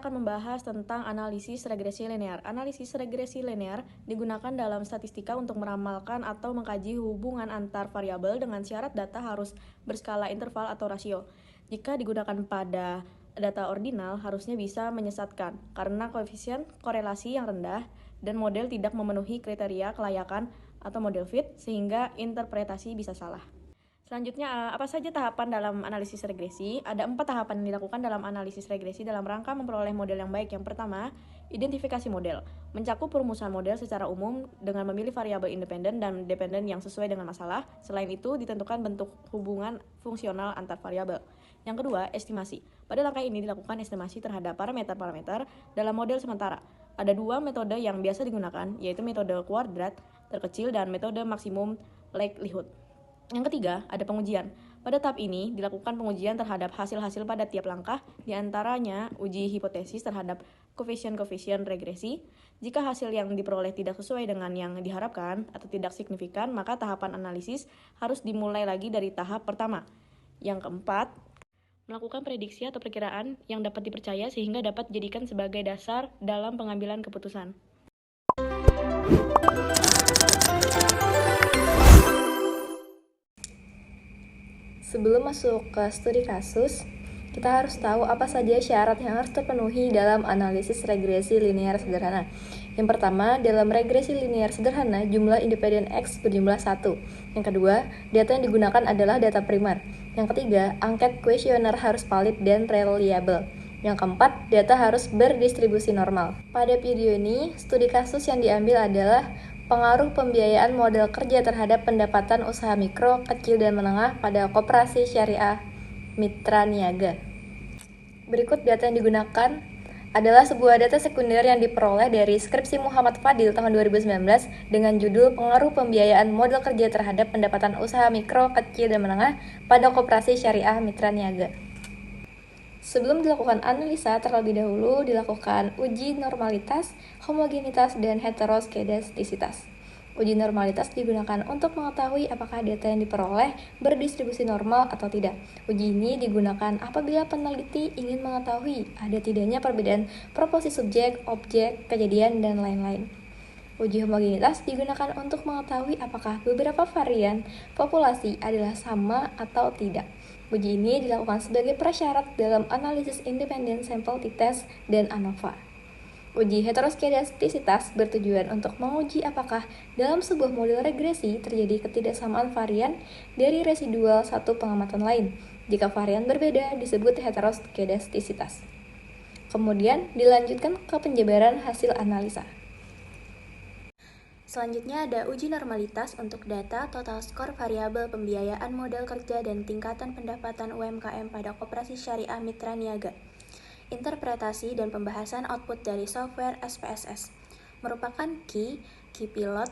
akan membahas tentang analisis regresi linear. Analisis regresi linear digunakan dalam statistika untuk meramalkan atau mengkaji hubungan antar variabel dengan syarat data harus berskala interval atau rasio. Jika digunakan pada data ordinal, harusnya bisa menyesatkan karena koefisien korelasi yang rendah dan model tidak memenuhi kriteria kelayakan atau model fit, sehingga interpretasi bisa salah. Selanjutnya, apa saja tahapan dalam analisis regresi? Ada 4 tahapan yang dilakukan dalam analisis regresi dalam rangka memperoleh model yang baik. Yang pertama, identifikasi model. Mencakup perumusan model secara umum dengan memilih variabel independen dan dependen yang sesuai dengan masalah. Selain itu, ditentukan bentuk hubungan fungsional antar variabel. Yang kedua, estimasi. Pada langkah ini dilakukan estimasi terhadap parameter-parameter dalam model sementara. Ada 2 metode yang biasa digunakan, yaitu metode kuadrat terkecil dan metode maksimum likelihood. Yang ketiga, ada pengujian. Pada tahap ini, dilakukan pengujian terhadap hasil-hasil pada tiap langkah, diantaranya uji hipotesis terhadap koefisien-koefisien regresi. Jika hasil yang diperoleh tidak sesuai dengan yang diharapkan atau tidak signifikan, maka tahapan analisis harus dimulai lagi dari tahap pertama. Yang keempat, melakukan prediksi atau perkiraan yang dapat dipercaya sehingga dapat dijadikan sebagai dasar dalam pengambilan keputusan. Sebelum masuk ke studi kasus, kita harus tahu apa saja syarat yang harus terpenuhi dalam analisis regresi linear sederhana. Yang pertama, dalam regresi linear sederhana, jumlah independen X berjumlah 1. Yang kedua, data yang digunakan adalah data primer. Yang ketiga, angket kuesioner harus valid dan reliable. Yang keempat, data harus berdistribusi normal. Pada video ini, studi kasus yang diambil adalah pengaruh pembiayaan model kerja terhadap pendapatan usaha mikro, kecil, dan menengah pada Koperasi Syariah Mitra Niaga. Berikut data yang digunakan adalah sebuah data sekunder yang diperoleh dari skripsi Muhammad Fadil tahun 2019 dengan judul Pengaruh Pembiayaan Model Kerja Terhadap Pendapatan Usaha Mikro, Kecil, dan Menengah pada Koperasi Syariah Mitra Niaga. Sebelum dilakukan analisa, terlebih dahulu dilakukan uji normalitas, homogenitas, dan heteroskedastisitas. Uji normalitas digunakan untuk mengetahui apakah data yang diperoleh berdistribusi normal atau tidak. Uji ini digunakan apabila peneliti ingin mengetahui ada tidaknya perbedaan proporsi subjek, objek, kejadian, dan lain-lain. Uji homogenitas digunakan untuk mengetahui apakah beberapa varian populasi adalah sama atau tidak. Uji ini dilakukan sebagai prasyarat dalam analisis independent sample t-test dan ANOVA. Uji heteroskedastisitas bertujuan untuk menguji apakah dalam sebuah model regresi terjadi ketidaksamaan varian dari residual satu pengamatan lain. Jika varian berbeda disebut heteroskedastisitas. Kemudian dilanjutkan ke penjabaran hasil analisa. Selanjutnya ada uji normalitas untuk data total skor variabel pembiayaan model kerja dan tingkatan pendapatan UMKM pada Koperasi Syariah Mitra Niaga. Interpretasi dan pembahasan output dari software SPSS merupakan key plot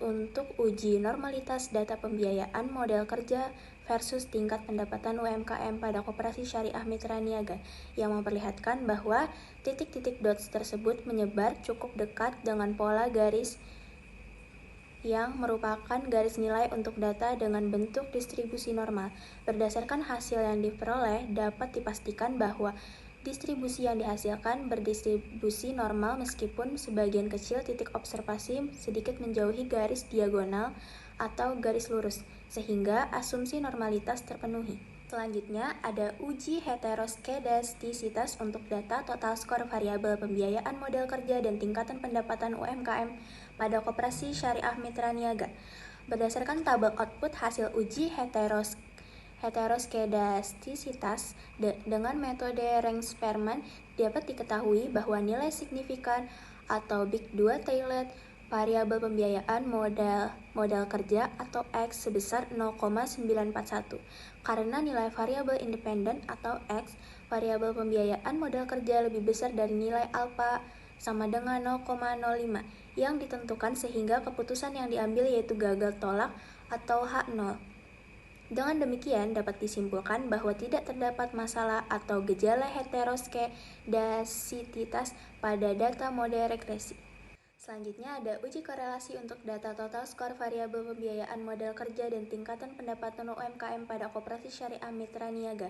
untuk uji normalitas data pembiayaan model kerja versus tingkat pendapatan UMKM pada Koperasi Syariah Mitra Niaga yang memperlihatkan bahwa titik-titik dots tersebut menyebar cukup dekat dengan pola garis yang merupakan garis nilai untuk data dengan bentuk distribusi normal. Berdasarkan hasil yang diperoleh, dapat dipastikan bahwa distribusi yang dihasilkan berdistribusi normal meskipun sebagian kecil titik observasi sedikit menjauhi garis diagonal atau garis lurus, sehingga asumsi normalitas terpenuhi. Selanjutnya ada uji heteroskedastisitas untuk data total skor variabel pembiayaan model kerja dan tingkatan pendapatan UMKM pada Koperasi Syariah Mitra Niaga. Berdasarkan tabel output hasil uji heteroskedastisitas dengan metode Rank-Spearman dapat diketahui bahwa nilai signifikan atau Big 2 tailed variabel pembiayaan modal kerja atau X sebesar 0,941. Karena nilai variabel independen atau X variabel pembiayaan modal kerja lebih besar dari nilai alfa sama dengan 0,05 yang ditentukan, sehingga keputusan yang diambil yaitu gagal tolak atau H0. Dengan demikian dapat disimpulkan bahwa tidak terdapat masalah atau gejala heteroskedastisitas pada data model regresi. Selanjutnya ada uji korelasi untuk data total skor variabel pembiayaan modal kerja dan tingkatan pendapatan UMKM pada Koperasi Syariah Mitra Niaga.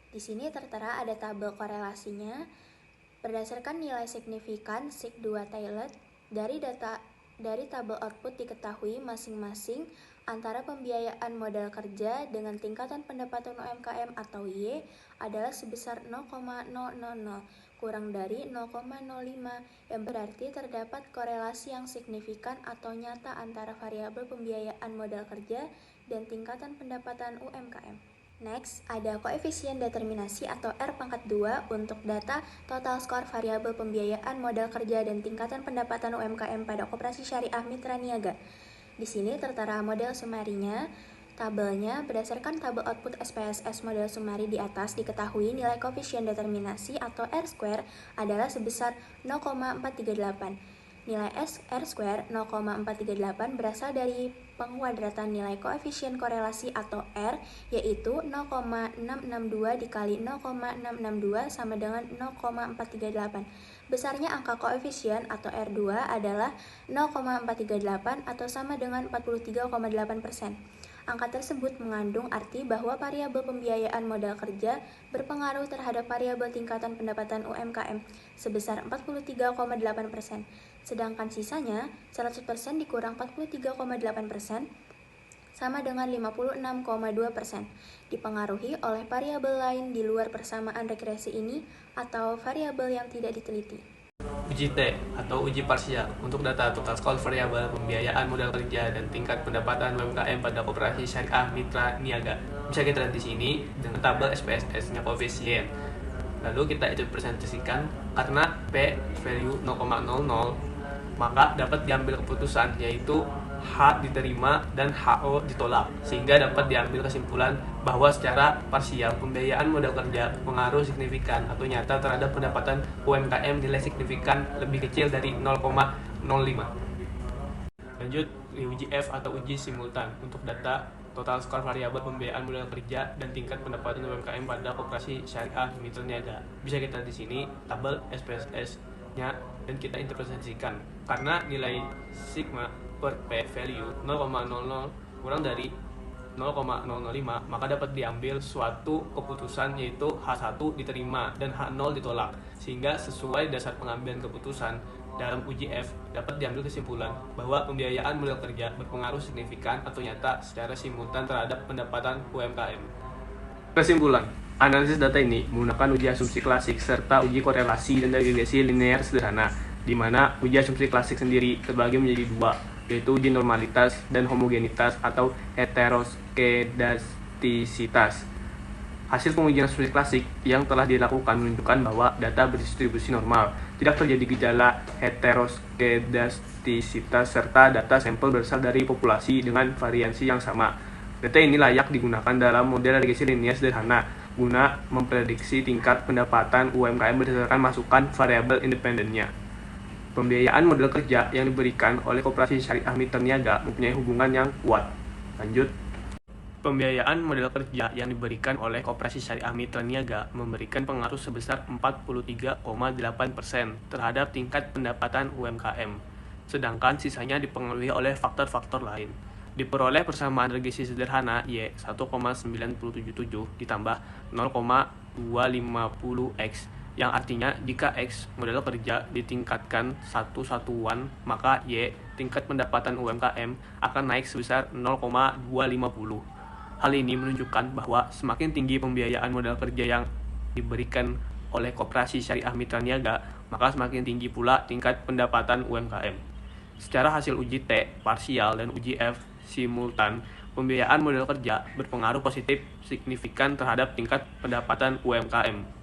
Di sini tertera ada tabel korelasinya. Berdasarkan nilai signifikan SIG2 Tailored, dari tabel output diketahui masing-masing antara pembiayaan modal kerja dengan tingkatan pendapatan UMKM atau Y adalah sebesar 0,000 kurang dari 0,05, yang berarti terdapat korelasi yang signifikan atau nyata antara variabel pembiayaan modal kerja dan tingkatan pendapatan UMKM. Next, ada koefisien determinasi atau R⁻2 untuk data total skor variabel pembiayaan modal kerja dan tingkatan pendapatan UMKM pada Koperasi Syariah Mitra Niaga. Di sini tertera model sumarinya. Tabelnya berdasarkan tabel output SPSS model sumari di atas diketahui nilai koefisien determinasi atau R² adalah sebesar 0,438. Nilai R² 0,438 berasal dari penguadratan nilai koefisien korelasi atau R, yaitu 0,662 dikali 0,662 sama dengan 0,438. Besarnya angka koefisien atau R2 adalah 0,438 atau sama dengan 43,8%. Angka tersebut mengandung arti bahwa variabel pembiayaan modal kerja berpengaruh terhadap variabel tingkatan pendapatan UMKM sebesar 43,8%. Sedangkan sisanya 100% dikurang 43,8% sama dengan 56,2%, dipengaruhi oleh variabel lain di luar persamaan regresi ini atau variabel yang tidak diteliti. Uji T atau uji parsial untuk data total skor variabel pembiayaan modal kerja dan tingkat pendapatan UMKM pada Koperasi Syariah Mitra Niaga. Bisa kita lihat di sini dengan tabel SPSS-nya koefisien. Lalu kita itu presentasikan karena P value 0,00, maka dapat diambil keputusan yaitu H diterima dan HO ditolak, sehingga dapat diambil kesimpulan bahwa secara parsial pembiayaan modal kerja pengaruh signifikan atau nyata terhadap pendapatan UMKM nilai signifikan lebih kecil dari 0,05. Lanjut di uji F atau uji simultan untuk data total skor variabel pembiayaan modal kerja dan tingkat pendapatan UMKM pada Koperasi Syariah Mitra Niaga. Bisa kita di sini tabel SPSS-nya dan kita interpretasikan karena nilai sigma per P value 0,00 kurang dari 0,005, maka dapat diambil suatu keputusan yaitu H1 diterima dan H0 ditolak, sehingga sesuai dasar pengambilan keputusan dalam uji F dapat diambil kesimpulan bahwa pembiayaan modal kerja berpengaruh signifikan atau nyata secara simultan terhadap pendapatan UMKM. Kesimpulan, analisis data ini menggunakan uji asumsi klasik serta uji korelasi dan regresi linear sederhana, di mana uji asumsi klasik sendiri terbagi menjadi dua, yaitu uji normalitas dan homogenitas atau heteroskedastisitas. Hasil pengujian asumsi klasik yang telah dilakukan menunjukkan bahwa data berdistribusi normal, tidak terjadi gejala heteroskedastisitas, serta data sampel berasal dari populasi dengan variansi yang sama. Data ini layak digunakan dalam model regresi linear sederhana guna memprediksi tingkat pendapatan UMKM berdasarkan masukan variabel independennya. Pembiayaan modal kerja yang diberikan oleh Koperasi Syariah Mitra Niaga mempunyai hubungan yang kuat. Lanjut. Pembiayaan modal kerja yang diberikan oleh Koperasi Syariah Mitra Niaga memberikan pengaruh sebesar 43,8% terhadap tingkat pendapatan UMKM, sedangkan sisanya dipengaruhi oleh faktor-faktor lain. Diperoleh persamaan regresi sederhana Y 1,977 ditambah 0,250X, yang artinya jika X modal kerja ditingkatkan satu satuan, maka Y tingkat pendapatan UMKM akan naik sebesar 0,250. Hal ini menunjukkan bahwa semakin tinggi pembiayaan modal kerja yang diberikan oleh Koperasi Syariah Mitra Niaga, maka semakin tinggi pula tingkat pendapatan UMKM. Secara hasil uji T parsial dan uji F simultan, pembiayaan modal kerja berpengaruh positif signifikan terhadap tingkat pendapatan UMKM.